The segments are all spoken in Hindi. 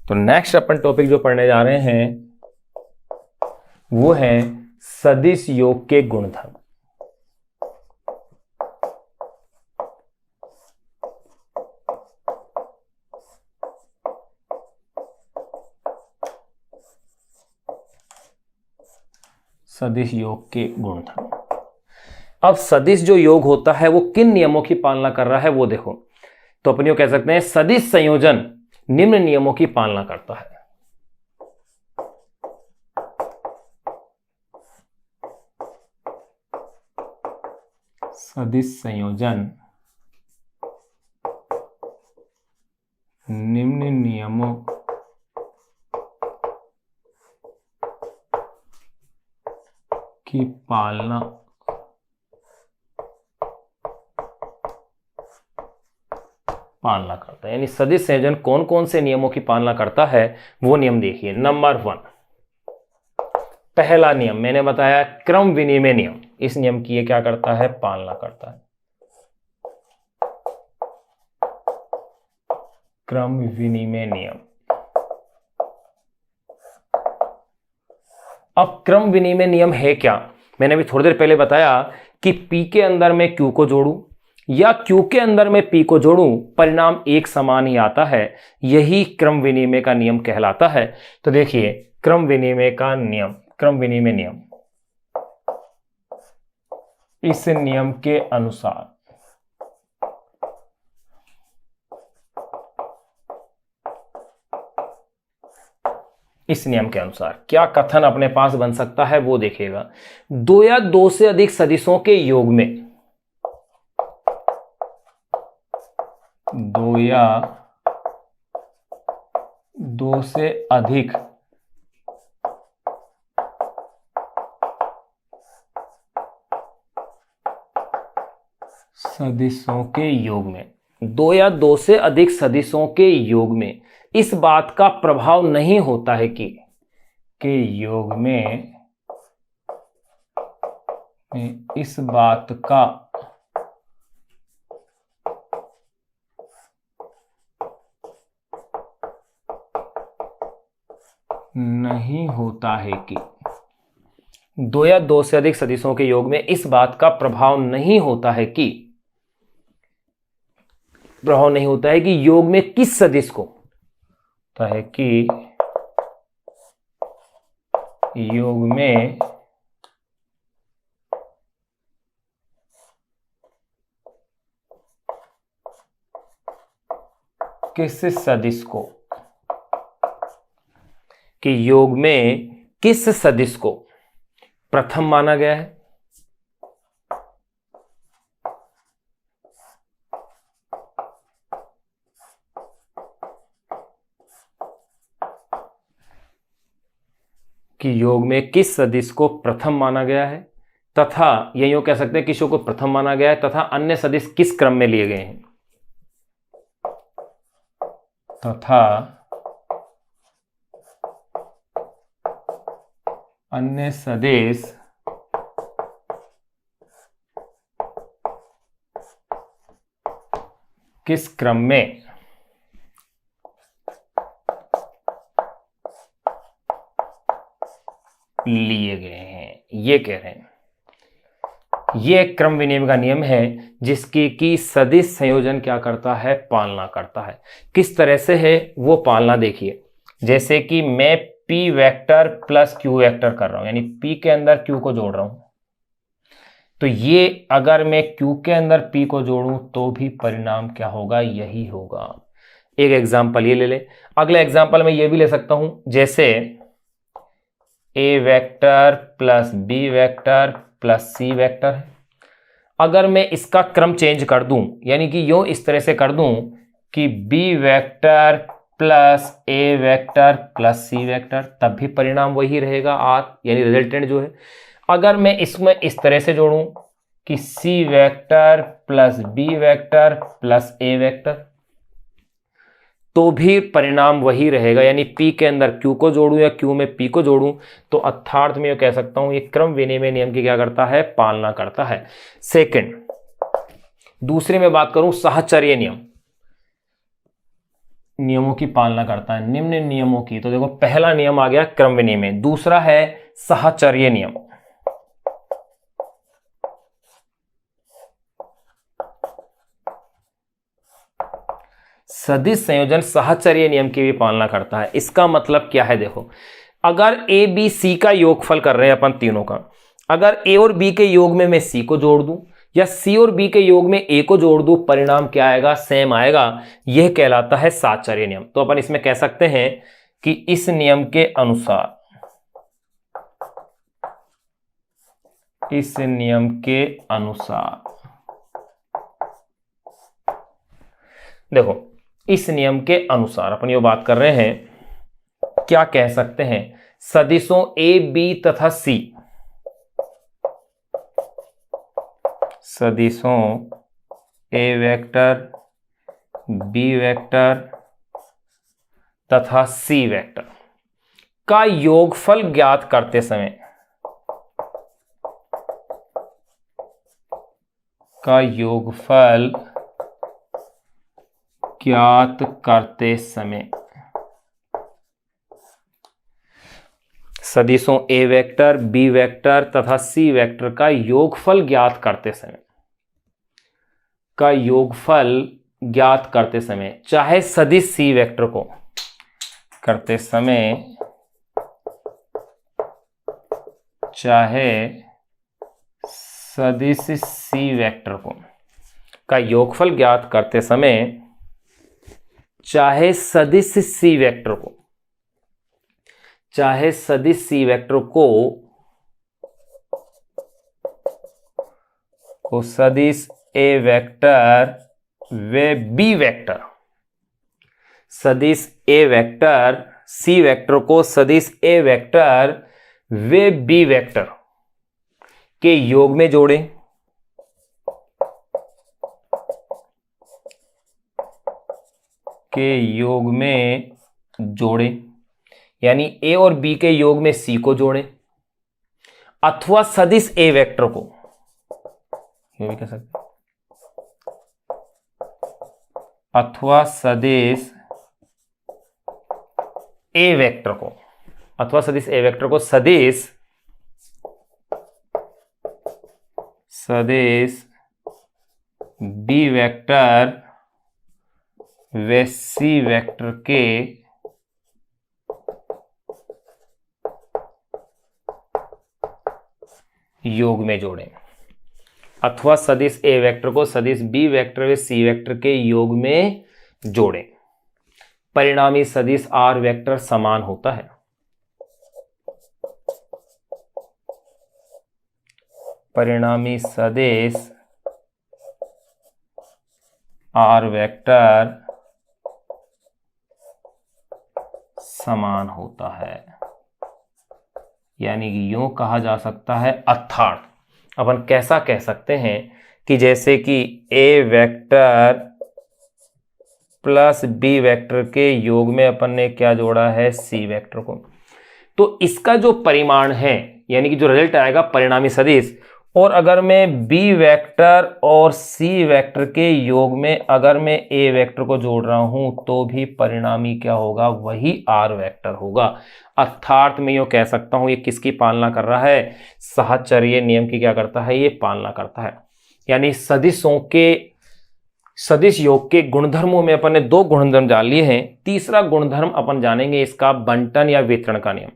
तो नेक्स्ट अपन टॉपिक जो पढ़ने जा रहे हैं वो है सदिश योग के गुणधर्म। सदिश योग के गुणधर्म। अब सदिश जो योग होता है वो किन नियमों की पालना कर रहा है वो देखो। तो अपन यूं कह सकते हैं सदिश संयोजन निम्न नियमों की पालना करता है। सदिश संयोजन निम्न नियमों की पालना करता है। यानी सदिश संयोजन कौन कौन से नियमों की पालना करता है वो नियम देखिए। नंबर 1, पहला नियम मैंने बताया क्रम विनिमय नियम। इस नियम की ये क्या करता है? पालना करता है। क्रम विनिमय नियम। अब क्रम विनिमय नियम है क्या? मैंने अभी थोड़ी देर पहले बताया कि P के अंदर मैं Q को जोड़ूं या Q के अंदर मैं P को जोड़ूं, परिणाम एक समान ही आता है। यही क्रम विनिमय का नियम कहलाता है। तो देखिए क्रम विनिमय का नियम, क्रम विनिमय नियम, इस नियम के अनुसार क्या कथन अपने पास बन सकता है वो देखिएगा। दो या दो से अधिक सदिशों के योग में, दो या दो से अधिक सदिशों के योग में, दो या दो से अधिक सदिशों के योग में इस बात का प्रभाव नहीं होता है कि योग में इस बात का नहीं होता है कि दो या दो से अधिक सदिशों के योग में इस बात का प्रभाव नहीं होता है कि योग में किस सदिश को, तो है कि योग में किस सदिश को, प्रथम माना गया है। कि योग में किस सदिश को प्रथम माना गया है, तथा ये यूं कह सकते हैं किस योग को प्रथम माना गया है तथा अन्य सदिश किस क्रम में लिए गए हैं, तथा अन्य सदिश किस क्रम में लिए गए हैं, ये कह रहे हैं। ये क्रम विनिमय का नियम है जिसकी कि सदिश संयोजन क्या करता है? पालना करता है। किस तरह से है वो पालना देखिए। जैसे कि मैं P vector plus Q vector कर रहा हूं, यानी P के अंदर Q को जोड़ रहा हूं, तो ये अगर मैं Q के अंदर P को जोड़ूं तो भी परिणाम क्या होगा? यही होगा। एक एग्जाम्पल ये ले ले। अगले एग्जाम्पल में ये भी ले सकता हूं, जैसे A vector plus B vector plus C vector है। अगर मैं इसका क्रम चेंज कर दूं, यानी कि यूं इस तरह से कर दूं कि B vector plus A vector plus C vector, तब भी परिणाम वही रहेगा R, यानी रिजल्टेंट जो है। अगर मैं इसमें इस तरह से जोड़ूं कि C vector plus B vector plus A vector, तो भी परिणाम वही रहेगा। यानी P के अंदर Q को जोड़ूं या Q में P को जोड़ूं, तो अर्थार्थ में ये कह सकता हूं ये क्रम विनिमय नियम की क्या करता है? पालना करता है। सेकंड, दूसरे में बात करूं साहचर्य नियम। नियमों की पालना करता है, निम्न नियमों की। तो देखो पहला नियम आ गया क्रम विनिमय, दूसरा है साहचर्य नियम। सदिश संयोजन साहचर्य नियम की भी पालना करता है। इसका मतलब क्या है, देखो अगर ए बी सी का योगफल कर रहे हैं अपन तीनों का, अगर ए और बी के योग में मैं सी को जोड़ दूं या सी और बी के योग में ए को जोड़ दूं, परिणाम क्या आएगा, सेम आएगा। यह कहलाता है साहचर्य नियम। तो अपन इसमें कह सकते हैं कि इस नियम के अनुसार, इस नियम के अनुसार, देखो इस नियम के अनुसार अपन ये बात कर रहे हैं, क्या कह सकते हैं, सदिशों ए बी तथा सी, सदिशों ए वेक्टर, बी वेक्टर तथा सी वेक्टर का योगफल ज्ञात करते समय, का योगफल ज्ञात करते समय, सदिशों ए वेक्टर, बी वेक्टर तथा सी वेक्टर का योगफल ज्ञात करते समय, का योगफल ज्ञात करते समय, चाहे सदिश सी वेक्टर को करते समय, चाहे सदिश सी वेक्टर को का योगफल ज्ञात करते समय, चाहे सदिश सी वेक्टर को, चाहे सदिश सी वेक्टर को सदिश ए वेक्टर व बी वेक्टर, सदिश ए वेक्टर सी वेक्टर को सदिश ए वेक्टर व बी वेक्टर के योग में जोड़ें, के योग में जोड़ें, यानी ए और बी के योग में सी को जोड़ें, अथवा सदिश ए वेक्टर को, ये भी कह सकते, अथवा सदिश ए वेक्टर को, अथवा सदिश ए वेक्टर को सदिश बी वेक्टर व सी वेक्टर के योग में जोड़ें, अथवा सदिश ए वेक्टर को सदिश बी वेक्टर व सी वेक्टर के योग में जोड़ें। परिणामी सदिश आर वेक्टर समान होता है। परिणामी सदिश आर वेक्टर समान होता है, यानी कि यूं कहा जा सकता है, अर्थात अपन कैसा कह सकते हैं कि जैसे कि ए वेक्टर प्लस बी वेक्टर के योग में अपन ने क्या जोड़ा है, सी वेक्टर को, तो इसका जो परिमाण है यानी कि जो रिजल्ट आएगा परिणामी सदिश, और अगर मैं बी वेक्टर और सी वेक्टर के योग में अगर मैं ए वेक्टर को जोड़ रहा हूं तो भी परिणामी क्या होगा, वही आर वेक्टर होगा। अर्थात मैं यूं कह सकता हूं ये किसकी पालना कर रहा है, साहचर्य नियम की क्या करता है, ये पालना करता है। यानी सदिशों के, सदिश योग के गुणधर्मों में अपन ने दो गुणधर्म जान लिए हैं, तीसरा गुणधर्म अपन जानेंगे इसका बंटन या वितरण का नियम।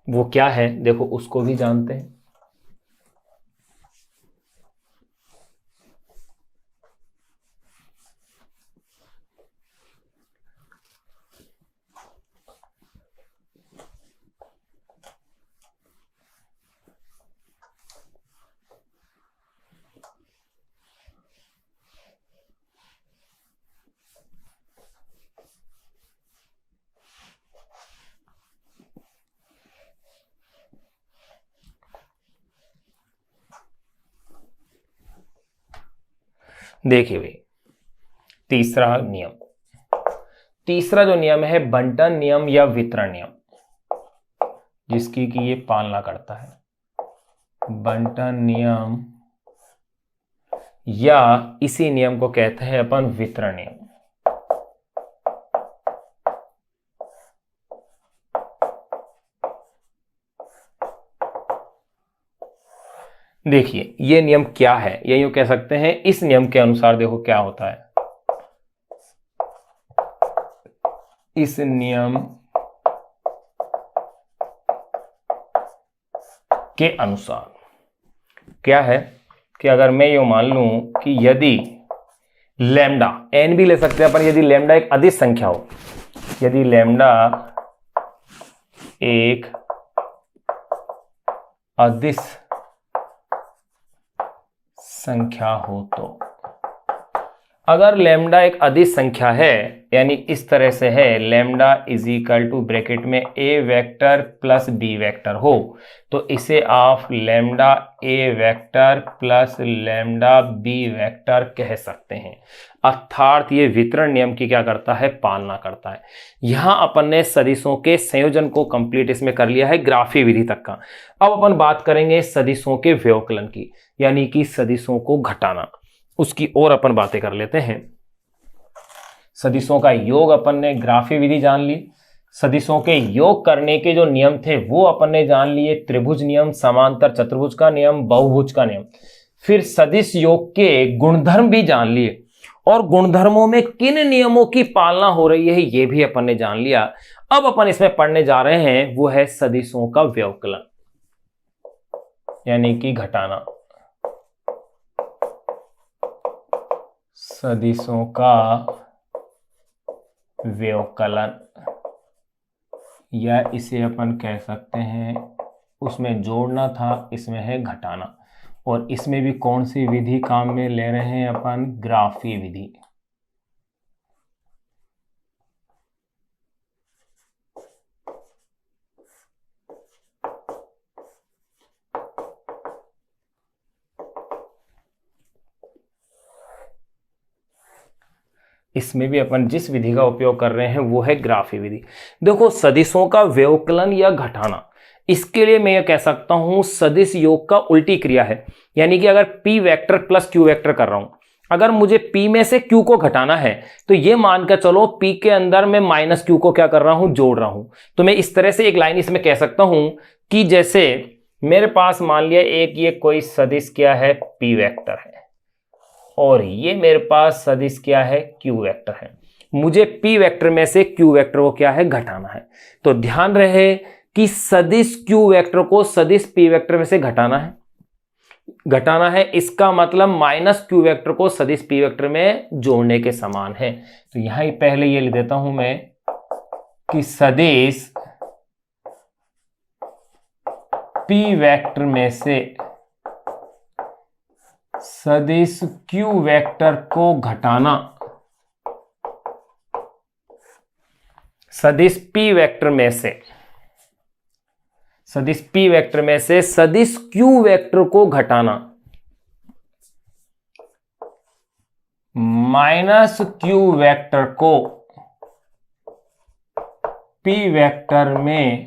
वो क्या है देखो उसको भी जानते हैं। देखिए भाई तीसरा नियम, तीसरा जो नियम है बंटन नियम या वितरण नियम, जिसकी कि ये पालना करता है। बंटन नियम या इसी नियम को कहते हैं अपन वितरण नियम। देखिए ये नियम क्या है, ये यूं कह सकते हैं, इस नियम के अनुसार देखो क्या होता है। इस नियम के अनुसार क्या है कि अगर मैं यूं मान लूं कि यदि लैम्डा, एन भी ले सकते हैं अपन, यदि लैम्डा एक अदिश संख्या हो, यदि लैम्डा एक अदिश संख्या हो, तो अगर लैम्डा एक अदिश संख्या है, यानी इस तरह से है, lambda is equal to bracket में A vector plus B vector हो, तो इसे आप lambda A vector plus lambda B vector कह सकते हैं। अर्थात ये वितरण नियम की क्या करता है, पालना करता है। यहां अपन ने सदिशों के संयोजन को कंप्लीट इसमें कर लिया है, ग्राफीय विधि तक का। अब अपन बात करेंगे सदिशों के व्यवकलन की, यानी कि सदिशों को घटाना, उसकी और अपन बातें कर लेते हैं। सदिशों का योग अपन ने ग्राफीय विधि जान ली, सदिशों के योग करने के जो नियम थे वो अपन ने जान लिए, त्रिभुज नियम, समांतर चतुर्भुज का नियम, बहुभुज का नियम। फिर सदिश योग के गुणधर्म भी जान लिए, और गुणधर्मों में किन नियमों की पालना हो रही है ये भी अपन ने जान लिया। अब अपन इसमें पढ़ने जा रहे हैं वो है सदिशों का व्यवकलन, यानी कि घटाना। सदिशों का व्यवकलन, या इसे अपन कह सकते हैं, उसमें जोड़ना था, इसमें है घटाना। और इसमें भी कौन सी विधि काम में ले रहे हैं अपन, ग्राफीय विधि। इसमें भी अपन जिस विधि का उपयोग कर रहे हैं वो है ग्राफीय विधि। देखो सदिशों का व्यवकलन या घटाना, इसके लिए मैं ये कह सकता हूं सदिश योग का उल्टी क्रिया है। यानी कि अगर p vector plus q vector कर रहा हूं, अगर मुझे p में से q को घटाना है तो ये मानकर चलो p के अंदर मैं माइनस q को क्या कर रहा हूं, जोड़ रहा हूं। तो मैं इस तरह से एक लाइन इसमें कह सकता हूं कि जैसे मेरे पास मान लिया एक ये कोई सदिश क्या है, p वेक्टर है, और ये मेरे पास सदिश क्या है, q वेक्टर है। मुझे p वेक्टर में से q वेक्टर को क्या है, घटाना है। तो ध्यान रहे कि सदिश q वेक्टर को सदिश p वेक्टर में से घटाना है, इसका मतलब माइनस q वेक्टर को सदिश p वेक्टर में जोड़ने के समान है। तो यहां पहले ये लिख देता हूं मैं कि सदिश p वेक्टर में से सदिश q वेक्टर को घटाना, सदिश p वेक्टर में से, सदिश p वेक्टर में से सदिश q वेक्टर को घटाना, माइनस q वेक्टर को p वेक्टर में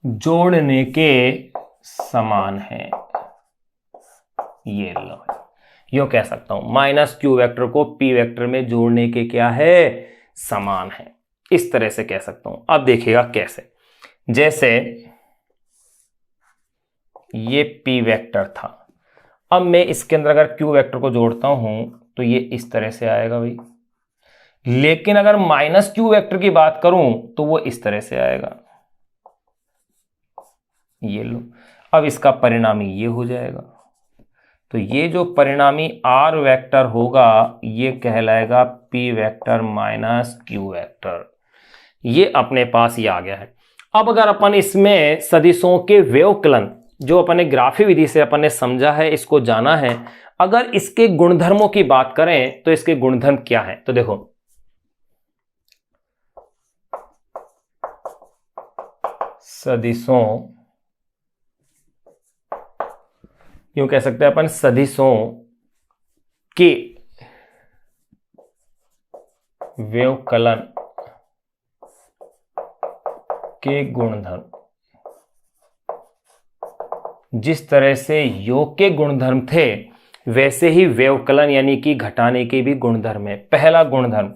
जोड़ने के समान है। ये लो, यो कह सकता हूं माइनस q वेक्टर को p वेक्टर में जोड़ने के क्या है, समान है। इस तरह से कह सकता हूं। अब देखिएगा कैसे, जैसे ये p वेक्टर था, अब मैं इसके अंदर अगर q वेक्टर को जोड़ता हूं तो ये इस तरह से आएगा भाई, लेकिन अगर माइनस q वेक्टर की बात करूं तो वो इस तरह से आएगा। ये लो, अब इसका परिणामी ये हो जाएगा। तो ये जो परिणामी r वेक्टर होगा ये कहलाएगा p vector minus q vector. ये अपने पास ये आ गया है। अब अगर अपन इसमें सदिशों के व्यवकलन जो अपन ने ग्राफीय विधि से अपन ने समझा है, इसको जाना है, अगर इसके गुणधर्मों की बात करें तो इसके गुणधर्म क्या है, तो देखो सदिशों, यूं कह सकते हैं अपन सदिशों के व्यवकलन के गुणधर्म, जिस तरह से योग के गुणधर्म थे वैसे ही व्यवकलन यानी कि घटाने के भी गुणधर्म है। पहला गुणधर्म,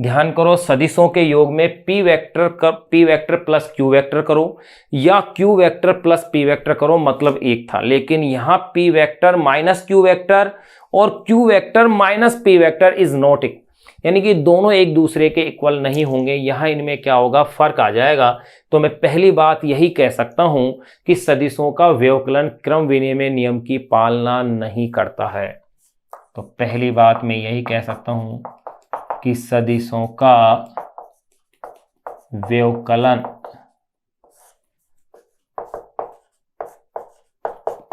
ध्यान करो, सदिशों के योग में p vector plus q vector करो या q vector plus p vector करो, मतलब एक था। लेकिन यहां p vector minus q vector और q vector minus p vector is not equal, यानी कि दोनों एक दूसरे के इक्वल नहीं होंगे। यहां इनमें क्या होगा, फर्क आ जाएगा। तो मैं पहली बात यही कह सकता हूं कि सदिशों का व्यवकलन क्रम विनिमय नियम की पालना नहीं करता है। तो पहली बात मैं यही कह सकता हूं कि सदिशों का व्यवकलन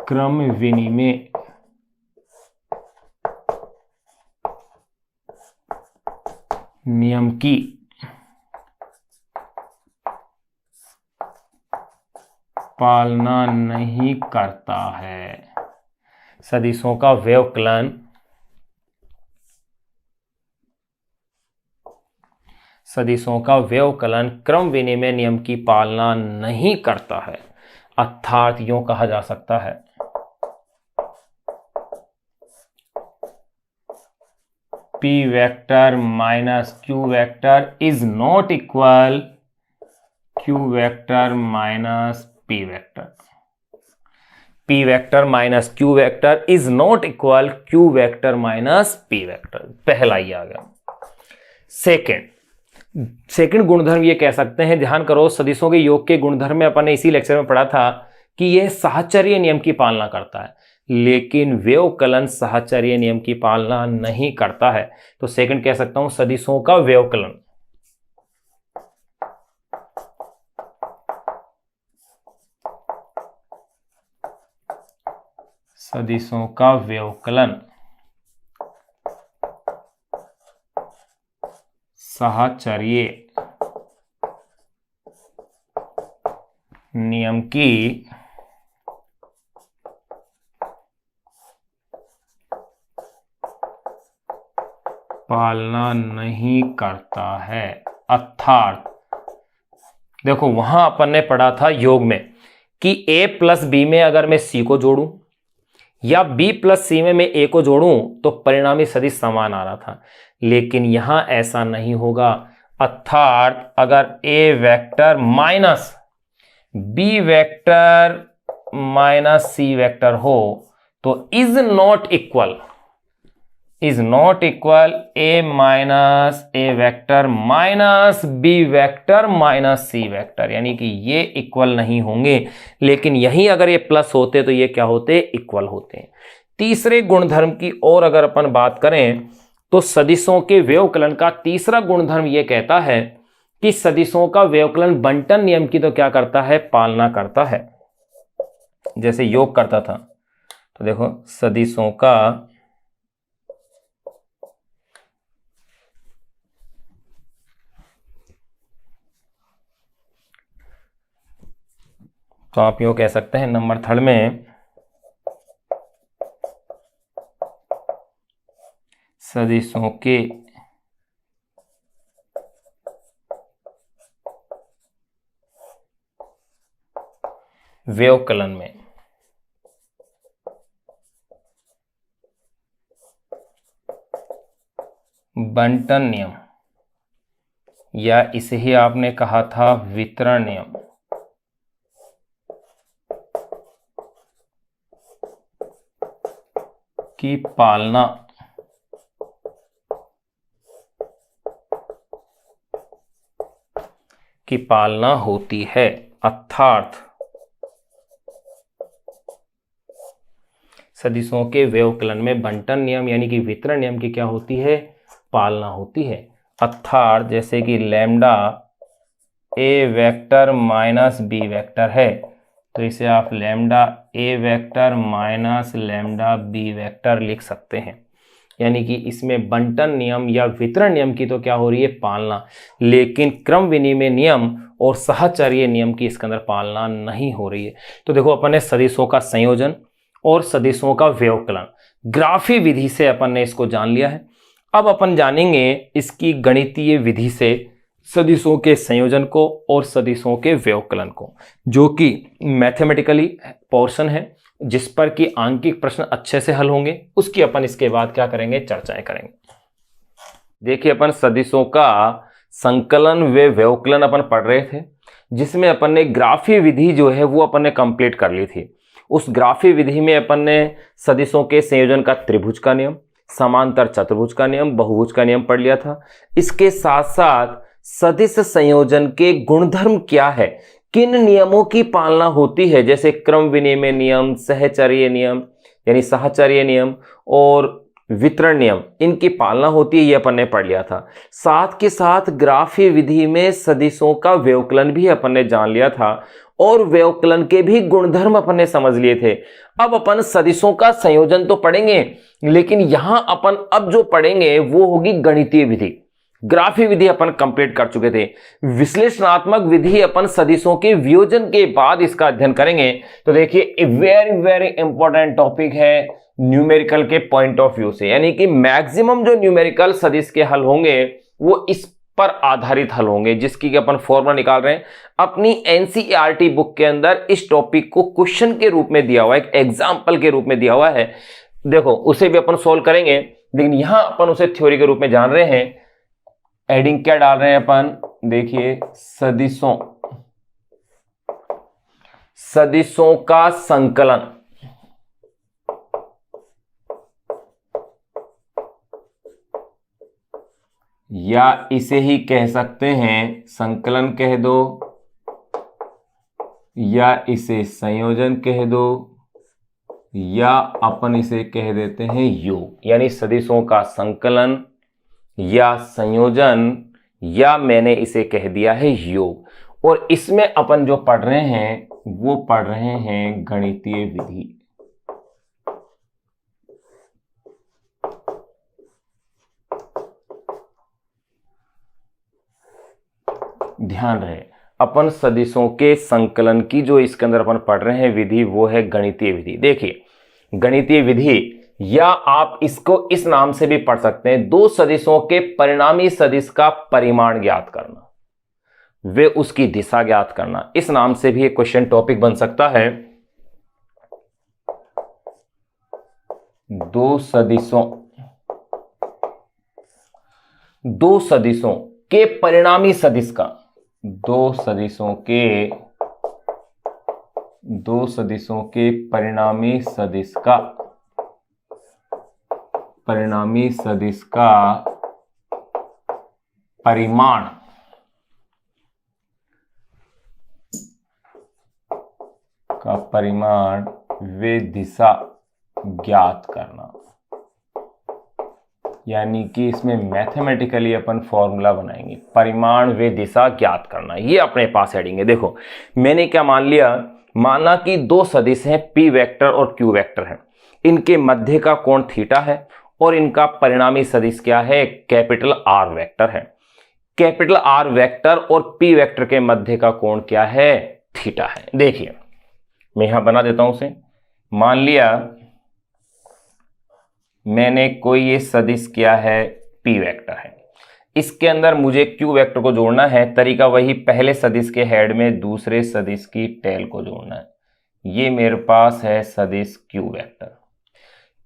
क्रम विनिमय नियम की पालना नहीं करता है। सदिशों का व्यवकलन क्रम विनिमय नियम की पालना नहीं करता है, अर्थात यूं कहा जा सकता है p vector minus q vector is not equal q vector minus p vector. p vector minus q vector is not equal q vector minus p vector. पहला ही आ गया। सेकंड गुणधर्म ये कह सकते हैं, ध्यान करो, सदिशों के योग के गुणधर्म में अपन ने इसी लेक्चर में पढ़ा था कि यह साहचर्य नियम की पालना करता है, लेकिन व्यवकलन साहचर्य नियम की पालना नहीं करता है। तो सेकंड कह सकता हूं सदिशों का व्यवकलन साहचर्य नियम की पालना नहीं करता है। अर्थात देखो, वहां अपन ने पढ़ा था योग में कि a प्लस बी में अगर मैं c को जोड़ूं या b प्लस c में मैं a को जोड़ूं तो परिणामी सदिश समान आ रहा था, लेकिन यहां ऐसा नहीं होगा। अर्थात अगर a vector minus b vector minus c vector हो तो is not equal a minus a vector minus b vector minus c vector, यानी कि ये इक्वल नहीं होंगे। लेकिन यही अगर ये प्लस होते तो ये क्या होते, इक्वल होते। तीसरे गुणधर्म की और अगर अपन बात करें तो सदिशों के व्यवकलन का तीसरा गुणधर्म ये कहता है कि सदिशों का व्यवकलन बंटन नियम की तो क्या करता है, पालना करता है। जैसे योग करता था, तो देखो सदिशों का तो आप यूं कह सकते हैं नंबर थर्ड में सदिशों के व्यवकलन में बंटन नियम या इसे ही आपने कहा था वितरण नियम की पालना होती है। अर्थात सदिशों के व्यवकलन में बंटन नियम यानी कि वितरण नियम की क्या होती है, पालना होती है। अर्थात जैसे कि lambda a vector minus b vector है तो इसे आप lambda a vector minus lambda b vector लिख सकते हैं, यानी कि इसमें बंटन नियम या वितरण नियम की तो क्या हो रही है, पालना, लेकिन क्रम विनिमय नियम और साहचर्य नियम की इसके अंदर पालना नहीं हो रही है। तो देखो अपन ने सदिशों का संयोजन और सदिशों का व्यवकलन ग्राफी विधि से अपन ने इसको जान लिया है। अब अपन जानेंगे इसकी गणितीय विधि से सदिशों के संयोजन को और सदिशों के व्यवकलन को, जो कि मैथमेटिकली पोर्शन है जिस पर कि आंकिक प्रश्न अच्छे से हल होंगे। उसकी अपन इसके बाद क्या करेंगे, चर्चाएं करेंगे। देखिए अपन सदिशों का संकलन व व्यवकलन अपन पढ़ रहे थे, जिसमें अपन ने ग्राफीय विधि जो है वो अपन ने कंप्लीट कर ली थी। उस ग्राफीय विधि में अपन ने सदिशों के संयोजन का त्रिभुज का नियम, समांतर चतुर्भुज का नियम, बहुभुज का नियम पढ़ लिया था। इसके साथ साथ सदिश संयोजन के गुणधर्म क्या है, किन नियमों की पालना होती है, जैसे क्रम विनिमय नियम, सहचर्य नियम यानी साहचर्य नियम और वितरण नियम, इनकी पालना होती है, ये अपन ने पढ़ लिया था। साथ के साथ ग्राफीय विधि में सदिशों का व्यवकलन भी अपन ने जान लिया था और व्यवकलन के भी गुणधर्म अपन ने समझ लिए थे। अब अपन सदिशों का संयोजन तो पढ़ेंगे, लेकिन यहां अपन अब जो पढ़ेंगे वो होगी गणितीय विधि। ग्राफीय विधि अपन कंप्लीट कर चुके थे, विश्लेषणात्मक विधि अपन सदिशों के वियोजन के बाद इसका अध्ययन करेंगे। तो देखिए वेरी वेरी इंपॉर्टेंट टॉपिक है न्यूमेरिकल के पॉइंट ऑफ व्यू से, यानी कि मैक्सिमम जो न्यूमेरिकल सदिश के हल होंगे वो इस पर आधारित हल होंगे, जिसकी अपन फॉर्मूला निकाल रहे हैं। अपनी एनसीईआरटी बुक के अंदर इस टॉपिक को क्वेश्चन के रूप में दिया हुआ है, एक एग्जाम्पल के रूप में दिया हुआ है। देखो उसे भी अपन सोल्व करेंगे, लेकिन यहां अपन उसे थ्योरी के रूप में जान रहे हैं। एडिंग क्या डाल रहे हैं अपन, देखिए सदिशों का संकलन, या इसे ही कह सकते हैं संकलन कह दो, या इसे संयोजन कह दो, या अपन इसे कह देते हैं योग, यानी सदिशों का संकलन या संयोजन, या मैंने इसे कह दिया है योग। और इसमें अपन जो पढ़ रहे हैं वो पढ़ रहे हैं गणितीय विधि। ध्यान रहे अपन सदिशों के संकलन की जो इसके अंदर अपन पढ़ रहे हैं विधि वो है गणितीय विधि। देखिए गणितीय विधि, या आप इसको इस नाम से भी पढ़ सकते हैं, दो सदिशों के परिणामी सदिश का परिमाण ज्ञात करना, वे उसकी दिशा ज्ञात करना, इस नाम से भी एक क्वेश्चन टॉपिक बन सकता है। दो सदिशों के परिणामी सदिश का, दो सदिशों के परिणामी सदिश का परिमाण वे दिशा ज्ञात करना, यानी कि इसमें मैथमेटिकली अपन फॉर्मूला बनाएंगे, परिमाण वे दिशा ज्ञात करना, ये अपने पास हेडिंग है। देखो मैंने क्या मान लिया, माना कि दो सदिश हैं पी वेक्टर और क्यू वेक्टर हैं, इनके मध्य का कोण थीटा है और इनका परिणामी सदिश क्या है, कैपिटल आर वेक्टर है। कैपिटल आर वेक्टर और पी वेक्टर के मध्य का कोण क्या है, थीटा है। देखिए मैं यहां बना देता हूं उसे, मान लिया मैंने कोई ये सदिश क्या है पी वेक्टर है, इसके अंदर मुझे क्यू वेक्टर को जोड़ना है। तरीका वही, पहले सदिश के हेड में दूसरे सदिश की टेल को जोड़ना है। ये मेरे पास है सदिश क्यू वेक्टर,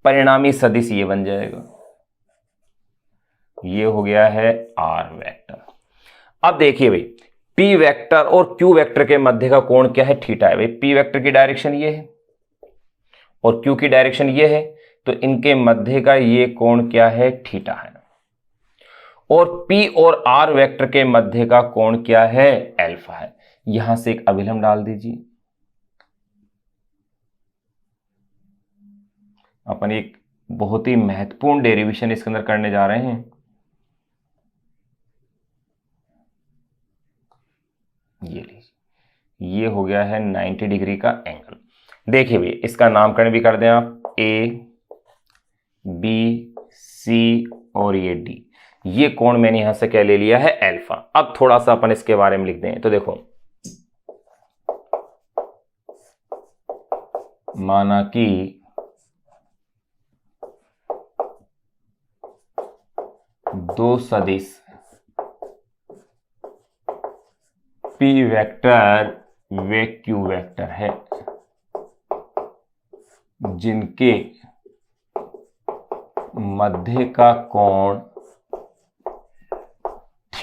परिणामी सदिश ये बन जाएगा, ये हो गया है आर वेक्टर। अब देखिए भाई पी वेक्टर और क्यू वेक्टर के मध्य का कोण क्या है, थीटा है। भाई पी वेक्टर की डायरेक्शन ये है और क्यू की डायरेक्शन ये है, तो इनके मध्य का ये कोण क्या है, थीटा है। और P और R वेक्टर के मध्य का कोण क्या है, अल्फा है। यहां से एक अभिलंब डाल दीजिए, अपन एक बहुत ही महत्वपूर्ण डेरिवेशन इसके अंदर करने जा रहे हैं। ये लीजिए, ये हो गया है 90 डिग्री का एंगल। देखिए भाई इसका नामकरण भी कर दें आप, A B C और ये D, ये कोण मैंने यहां से क्या ले लिया है, अल्फा। अब थोड़ा सा अपन इसके बारे में लिख दें, तो देखो माना कि दो सदिश P वेक्टर व Q वेक्टर है, जिनके मध्य का कोण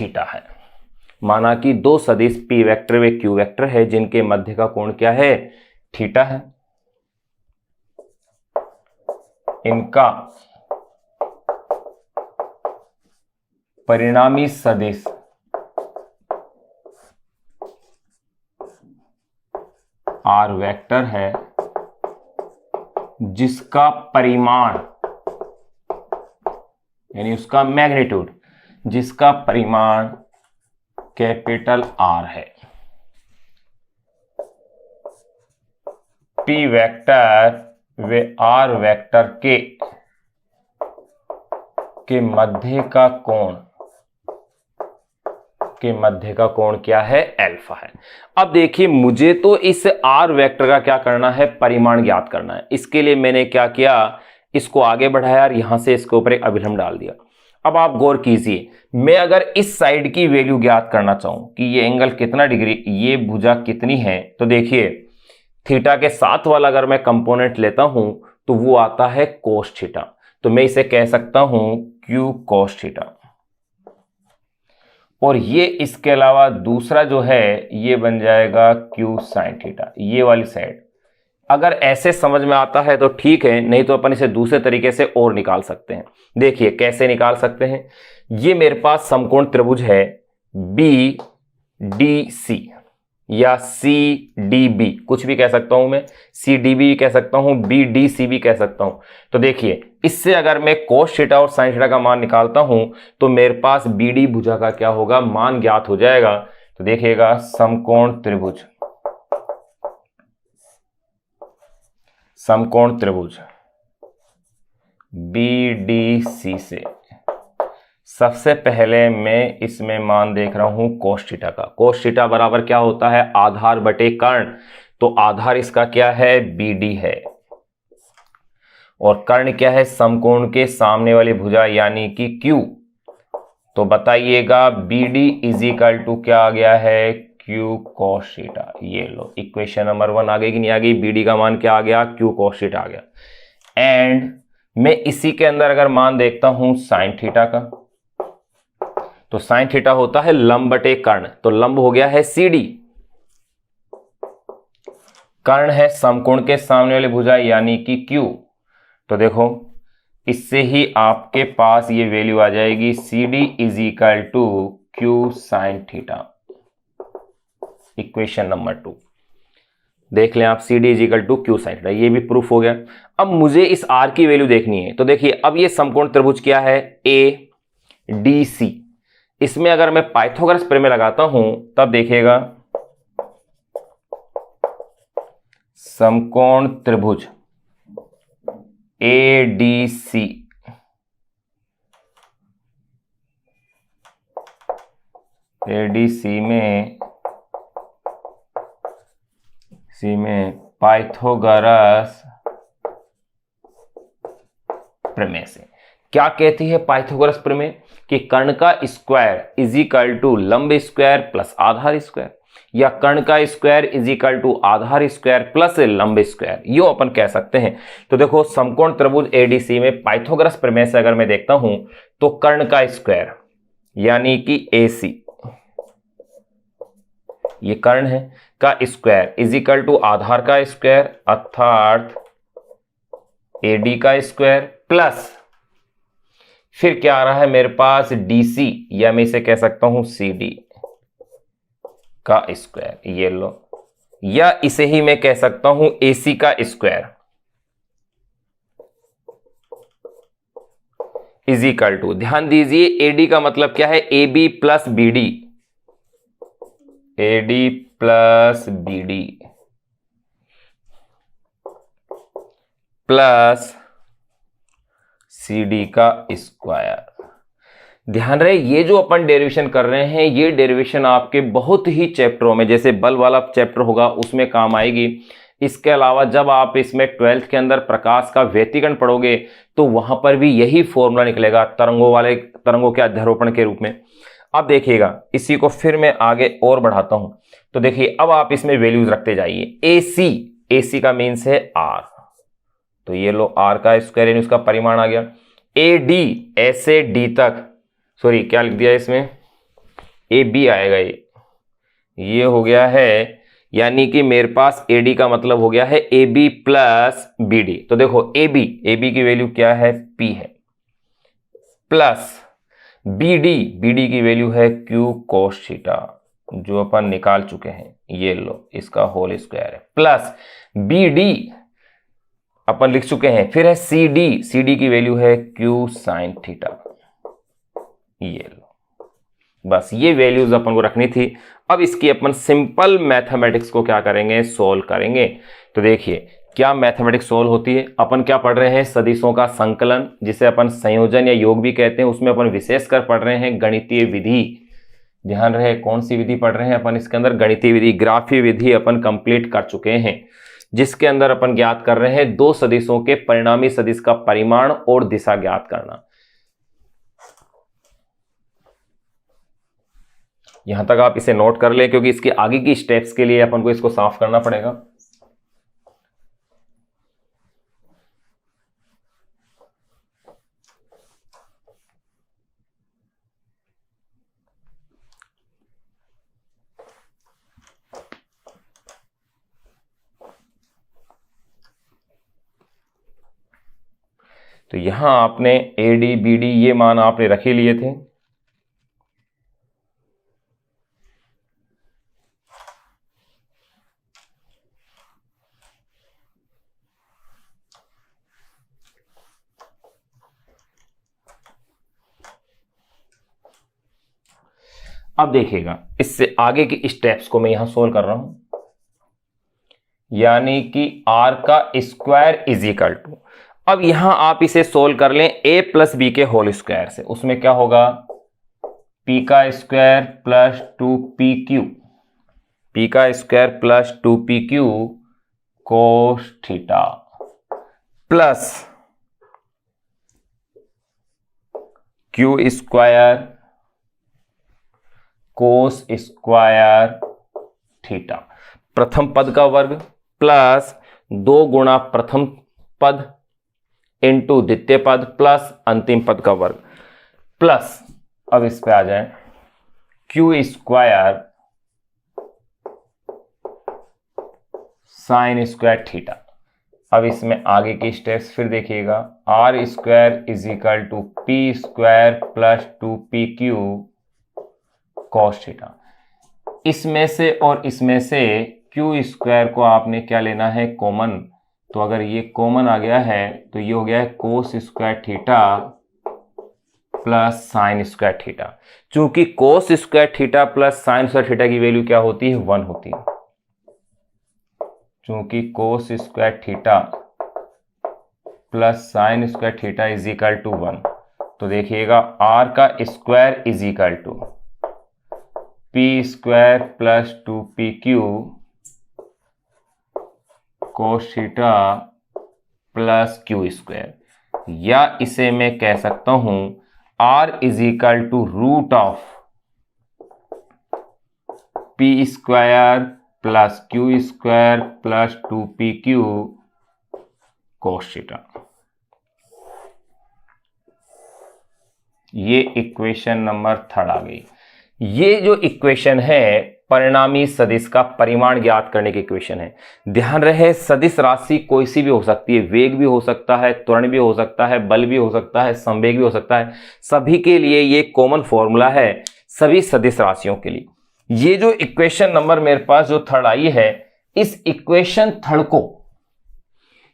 थीटा है। माना कि दो सदिश p वेक्टर व q वेक्टर है जिनके मध्य का कोण क्या है, थीटा है। इनका परिणामी सदिश r वेक्टर है जिसका परिमाण यानी उसका मैग्नीट्यूड, जिसका परिमाण कैपिटल R है। P वेक्टर व R वेक्टर के मध्य का कोण क्या है, अल्फा है। अब देखिए मुझे तो इस R वेक्टर का क्या करना है, परिमाण ज्ञात करना है। इसके लिए मैंने क्या किया, इसको आगे बढ़ाया और यहां से इसके ऊपर एक अभिलंब डाल दिया। अब आप गौर कीजिए, मैं अगर इस साइड की वैल्यू ज्ञात करना चाहूं कि ये एंगल कितना डिग्री, ये भुजा कितनी है, तो देखिए थीटा के साथ वाला अगर मैं कंपोनेंट लेता हूं तो वो आता है कोस थीटा। तो मैं इसे कह सकता हूं क्यू कोस थीटा। और ये इसके अलावा दूसरा जो है ये बन जाएगा क्यू साइन थीटा। ये वाली साइड अगर ऐसे समझ में आता है तो ठीक है, नहीं तो अपन इसे दूसरे तरीके से और निकाल सकते हैं। देखिए कैसे निकाल सकते हैं। ये मेरे पास समकोण त्रिभुज है BDC या CDB, कुछ भी कह सकता हूं मैं, CDB भी कह सकता हूं, BDC भी कह सकता हूं। तो देखिए इससे अगर मैं कोस थीटा और साइन थीटा का मान निकालता हूं तो मेरे पास BD भुजा का क्या होगा, मान ज्ञात हो जाएगा। तो देखिएगा समकोण त्रिभुज BDC से सबसे पहले मैं इसमें मान देख रहा हूं कोस थीटा का। कोस थीटा बराबर क्या होता है, आधार बटे कर्ण। तो आधार इसका क्या है, BD है, और कर्ण क्या है, समकोण के सामने वाली भुजा यानी कि Q। तो बताइएगा BD इज इक्वल टू क्या आ गया है, Q cos थीटा। ये लो इक्वेशन नंबर 1 आ गई कि नहीं आ गई। BD का मान क्या आ गया, Q cos थीटा आ गया। एंड मैं इसी के अंदर अगर मान देखता हूं साइन थीटा का, तो साइन थीटा होता है लंब बटे कर्ण। तो लंब हो गया है CD, कर्ण है समकोण के सामने वाली भुजा यानी कि Q। तो देखो इससे ही आपके पास ये वैल्यू आ जाएगी, CD is equal to Q sine theta. Equation number 2 देख लें आप, CD is equal to Q sine theta. ये भी प्रूफ हो गया। अब मुझे इस R की वैल्यू देखनी है। तो देखिए अब ये समकोण त्रिभुज क्या है, ADC। इसमें अगर मैं पाइथागोरस प्रमेय लगाता हूं तब देखिएगा समकोण त्रिभुज ADC में पाइथागोरस प्रमेय से क्या कहती है पाइथागोरस प्रमेय, कि कर्ण का स्क्वायर इज इक्वल टू लंब स्क्वायर प्लस आधार स्क्वायर, या कर्ण का स्क्वायर इज इक्वल टू आधार स्क्वायर प्लस लंब स्क्वायर, यो अपन कह सकते हैं। तो देखो समकोण त्रिभुज ADC में पाइथागोरस प्रमेय से अगर मैं देखता हूं तो कर्ण का स्क्वायर यानी कि AC, ये कर्ण है, का स्क्वायर इज इक्वल टू आधार का स्क्वायर अर्थात AD का स्क्वायर प्लस फिर क्या आ रहा है मेरे पास DC, या मैं इसे कह सकता हूं CD का स्क्वायर, ये लो, या इसे ही मैं कह सकता हूं AC का स्क्वायर इज इक्वल टू, ध्यान दीजिए AD का मतलब क्या है, AB plus BD, AD plus BD plus CD का स्क्वायर। ध्यान रहे ये जो अपन डेरिवेशन कर रहे हैं ये डेरिवेशन आपके बहुत ही चैप्टरों में, जैसे बल वाला चैप्टर होगा उसमें काम आएगी। इसके अलावा जब आप इसमें 12th के अंदर प्रकाश का व्यतिकरण पढ़ोगे तो वहां पर भी यही फॉर्मूला निकलेगा तरंगों के अध्यारोपण के रूप में। अब देखिएगा इसी को फिर मैं आगे और बढ़ाता हूं। तो देखिए अब आप इसमें वैल्यूज रखते जाइए। AC का मीन्स है R, तो ये लो R का स्क्वायर यानी उसका परिमाण आ गया। AD ऐसे D तक, सॉरी क्या लिख दिया इसमें, ए बी आएगा, ये हो गया है, यानी कि मेरे पास ए डी का मतलब हो गया है A B plus B D. तो देखो ए बी की वैल्यू क्या है, पी है, प्लस बी डी की वैल्यू है क्यू कोस थीटा, जो अपन निकाल चुके हैं, ये लो इसका होल स्क्वायर है, प्लस बी डी अपन लिख चुके हैं, फिर है सी डी की वैल्यू है क्यू साइन थीटा, ये लो। बस ये वैल्यूज अपन को रखनी थी। अब इसकी अपन सिंपल मैथमेटिक्स को क्या करेंगे, सोल्व करेंगे। तो देखिए क्या मैथमेटिक्स सोल्व होती है, अपन क्या पढ़ रहे हैं, सदिशों का संकलन, जिसे अपन संयोजन या योग भी कहते हैं, उसमें अपन विशेषकर पढ़ रहे हैं गणितीय विधि। ध्यान रहे कौन सी विधि पढ़ रहे हैं अपन, इसके अंदर गणितीय विधि, ग्राफीय विधि अपन कंप्लीट कर चुके हैं, जिसके अंदर अपन ज्ञात कर रहे हैं दो सदिशों के परिणामी सदिश का परिमाण और दिशा ज्ञात करना। यहां तक आप इसे नोट कर लें, क्योंकि इसके आगे की स्टेप्स के लिए अपन को इसको साफ करना पड़ेगा। तो यहां आपने ए डी बी डी ये मान आपने रख ही लिए थे। अब देखिएगा इससे आगे की स्टेप्स को मैं यहां सोल्व कर रहा हूं, यानी कि r का स्क्वायर इज इक्वल टू, अब यहां आप इसे सोल्व कर लें a प्लस बी के होल स्क्वायर से। उसमें क्या होगा, p का स्क्वायर प्लस 2pq, p का square plus 2pq cos theta, plus q square कोस स्क्वायर थीटा, प्रथम पद का वर्ग प्लस 2 गुणा प्रथम पद इंटू द्वितीय पद प्लस अंतिम पद का वर्ग, प्लस अब इस पे आ जाए Q square sine square theta. अब इसमें आगे की स्टेप्स फिर देखिएगा, R square is equal to P square plus 2pq cos theta. इसमें से और इसमें से क्यू स्क्वायर को आपने क्या लेना है, कॉमन। तो अगर ये कॉमन आ गया है तो ये हो गया है cos square theta plus sine square theta. चूंकि cos square theta plus sine square theta की वैल्यू क्या होती है, 1 होती है। चूंकि cos square theta plus sine square theta is equal to 1, तो देखिएगा आर का square is equal to P square plus 2pq cos theta plus Q square, या इसे मैं कह सकता हूं R is equal to root of P square plus Q square plus 2pq cos theta. ये इक्वेशन नंबर 3 आ गई। ये जो इक्वेशन है परिणामी सदिश का परिमाण ज्ञात करने की इक्वेशन है। ध्यान रहे सदिश राशि कोई सी भी हो सकती है, वेग भी हो सकता है, त्वरण भी हो सकता है, बल भी हो सकता है, संवेग भी हो सकता है, सभी के लिए ये कॉमन फॉर्मूला है सभी सदिश राशियों के लिए। ये जो इक्वेशन नंबर मेरे पास जो 3 आई है, इस इक्वेशन 3 को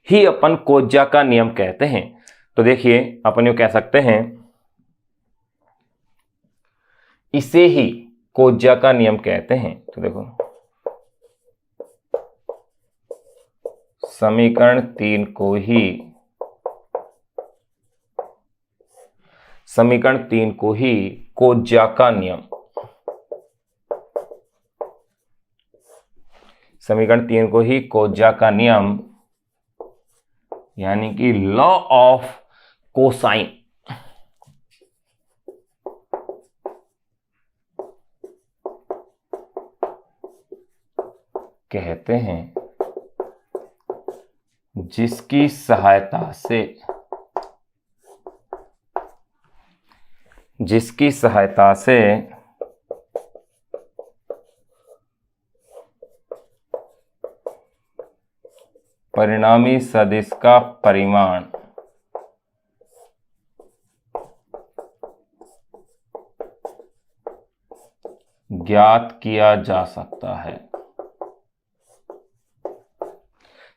ही अपन कोज्जा का नियम कहते हैं। तो देखिए अपन यूं कह सकते हैं, इसे ही कोज्जा का नियम कहते हैं। तो देखो समीकरण 3 को ही कोज्जा का नियम, समीकरण 3 को ही कोज्जा का नियम यानी कि लॉ ऑफ कोसाइन कहते हैं, जिसकी सहायता से परिणामी सदिश का परिमाण ज्ञात किया जा सकता है,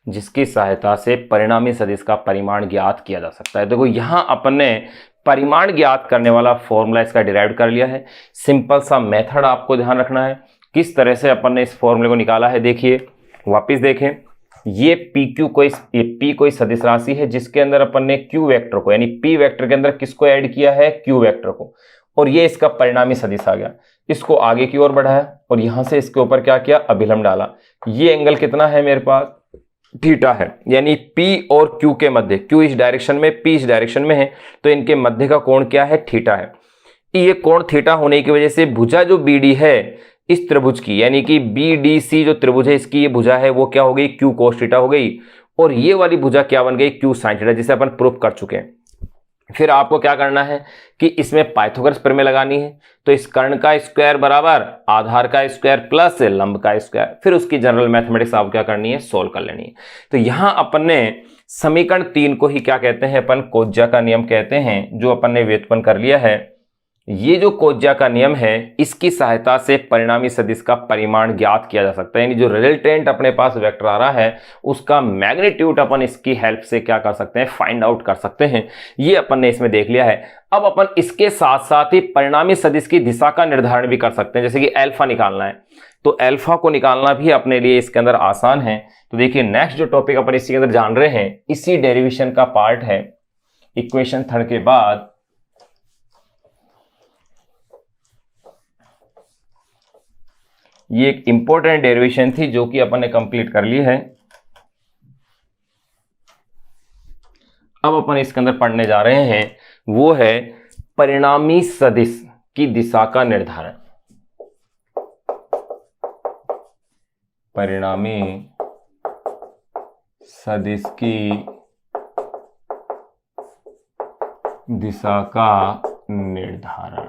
जिसकी सहायता से परिणामी सदिश का परिमाण ज्ञात किया जा सकता है। देखो यहां अपन ने परिमाण ज्ञात करने वाला फॉर्मूला इसका डिराइव कर लिया है। सिंपल सा मेथड आपको ध्यान रखना है, किस तरह से अपन ने इस फॉर्मूले को निकाला है। देखिए वापस देखें, ये P कोई सदिश राशि है जिसके अंदर अपन ने Q वेक्टर को, यानी P वेक्टर के अंदर किसको ऐड किया है, Q वेक्टर को, और ये इसका परिणामी सदिश आ गया। इसको आगे की ओर बढ़ाया और यहां से इसके ऊपर क्या किया, अभिलंब डाला। ये एंगल कितना है मेरे पास, थीटा है, यानी P और Q के मध्य, Q इस डायरेक्शन में, P इस डायरेक्शन में है, तो इनके मध्य का कोण क्या है, थीटा है। ये कोण थीटा होने की वजह से भुजा जो BD है इस त्रिभुज की, यानी कि BDC जो त्रिभुज है इसकी ये भुजा है वो क्या हो गई, Q cos थीटा हो गई, और ये वाली भुजा क्या बन गई, Q sin थीटा, जिसे अपन प्रूफ कर चुके हैं। फिर आपको क्या करना है कि इसमें पाइथागोरस प्रमेय लगानी है। तो इस कर्ण का स्क्वायर बराबर आधार का स्क्वायर प्लस लंब का स्क्वायर, फिर उसकी जनरल मैथमेटिक्स आपको क्या करनी है, सोल्व कर लेनी है। तो यहां अपन ने समीकरण 3 को ही क्या कहते हैं, अपन कोज्जा का नियम कहते हैं, जो अपन ने व्युत्पन्न कर लिया है। ये जो कोज्जा का नियम है इसकी सहायता से परिणामी सदिश का परिमाण ज्ञात किया जा सकता है, यानी जो रिजल्टेंट अपने पास वेक्टर आ रहा है उसका मैग्नीट्यूड अपन इसकी हेल्प से क्या कर सकते हैं, फाइंड आउट कर सकते हैं। ये अपन ने इसमें देख लिया है। अब अपन इसके साथ साथ ही परिणामी सदिश की दिशा का निर्धारण भी कर सकते हैं, जैसे कि अल्फा निकालना है तो अल्फा को निकालना भी अपने लिए इसके अंदर आसान है। तो देखिए नेक्स्ट जो टॉपिक अपन इसके अंदर जान रहे हैं इसी डेरिवेशन का पार्ट है, इक्वेशन 3 के बाद ये एक इंपॉर्टेंट डेरिवेशन थी जो कि अपन ने कंप्लीट कर ली है। अब अपन इसके अंदर पढ़ने जा रहे हैं वो है परिणामी सदिश की दिशा का निर्धारण। परिणामी सदिश की दिशा का निर्धारण।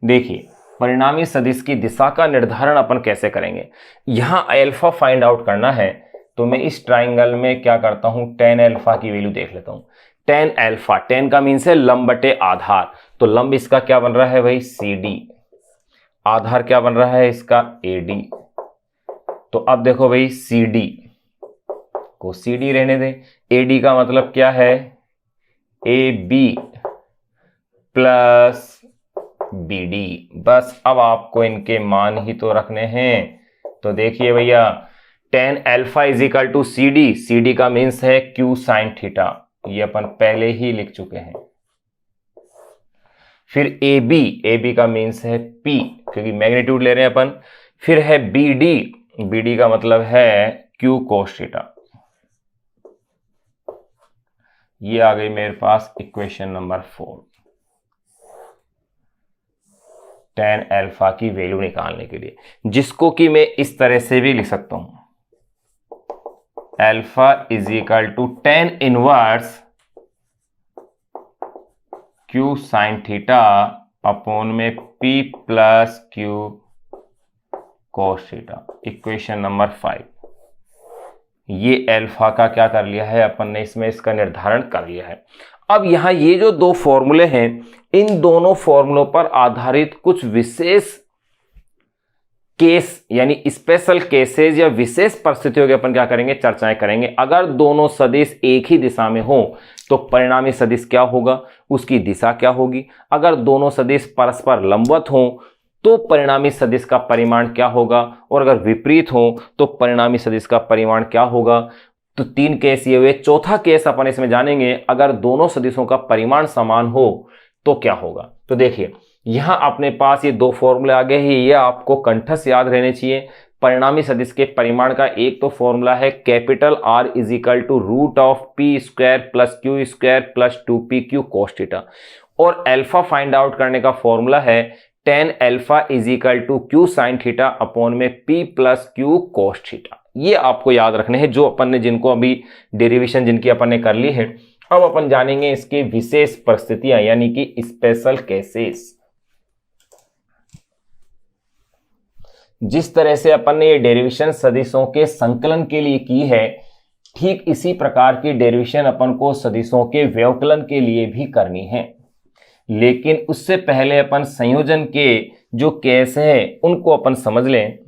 देखिए परिणामी सदिश की दिशा का निर्धारण अपन कैसे करेंगे, यहां अल्फा फाइंड आउट करना है। तो मैं इस ट्राइंगल में क्या करता हूं, tan अल्फा की वैल्यू देख लेता हूं। tan अल्फा, tan का मीन्स है लंब बटे आधार, तो लंब इसका क्या बन रहा है भाई, CD, आधार क्या बन रहा है इसका, AD। तो अब देखो भाई CD को CD रहने दें, AD का मतलब क्या है, AB प्लस BD। बस अब आपको इनके मान ही तो रखने हैं। तो देखिए भैया tan alpha is equal to CD, CD का मीन्स है Q sin थीटा, ये अपन पहले ही लिख चुके हैं। फिर AB, AB का मीन्स है P क्योंकि मैग्नीट्यूड ले रहे हैं अपन। फिर है BD, BD का मतलब है Q cos थीटा। ये आ गई मेरे पास इक्वेशन नंबर 4, tan अल्फा की वैल्यू निकालने के लिए, जिसको कि मैं इस तरह से भी लिख सकता हूं, alpha is equal to tan inverse Q sin theta upon में P plus Q cos theta. Equation number 5। ये अल्फा का क्या कर लिया है अपन ने, इसमें इसका निर्धारण कर लिया है। अब यहां ये जो दो फॉर्मूले हैं इन दोनों फॉर्मूलों पर आधारित कुछ विशेष केस यानी स्पेशल केसेस या विशेष परिस्थितियों के अपन क्या करेंगे, चर्चाएं करेंगे। अगर दोनों सदिश एक ही दिशा में हो तो परिणामी सदिश क्या होगा, उसकी दिशा क्या होगी। अगर दोनों सदिश परस्पर लंबवत हो तो परिणामी सदिश का परिमाण क्या होगा, और अगर विपरीत हो तो परिणामी सदिश का परिमाण क्या होगा। तो 3 केस ये हुए। चौथा केस अपन इसमें जानेंगे, अगर दोनों सदिशों का परिमाण समान हो तो क्या होगा। तो देखिए यहां अपने पास ये 2 फॉर्मूले आ गए हैं, ये आपको कंठस्थ याद रहने चाहिए। परिणामी सदिश के परिमाण का एक तो फॉर्मूला है capital R is equal to root of P square plus Q square plus 2PQ cos theta, और अल्फा फाइंड आउट करने का फॉर्मूला है tan alpha is equal to Q sin theta upon में P plus Q cos theta. ये आपको याद रखने हैं, जो अपन ने जिनको अभी डेरिवेशन जिनकी अपन ने कर ली है। अब अपन जानेंगे इसके विशेष परिस्थितियां यानी कि स्पेशल केसेस। जिस तरह से अपन ने ये डेरिवेशन सदिशों के संकलन के लिए की है, ठीक इसी प्रकार की डेरिवेशन अपन को सदिशों के व्यवकलन के लिए भी करनी है। लेकिन उससे पहले अपन संयोजन के जो केस है उनको अपन समझ लें।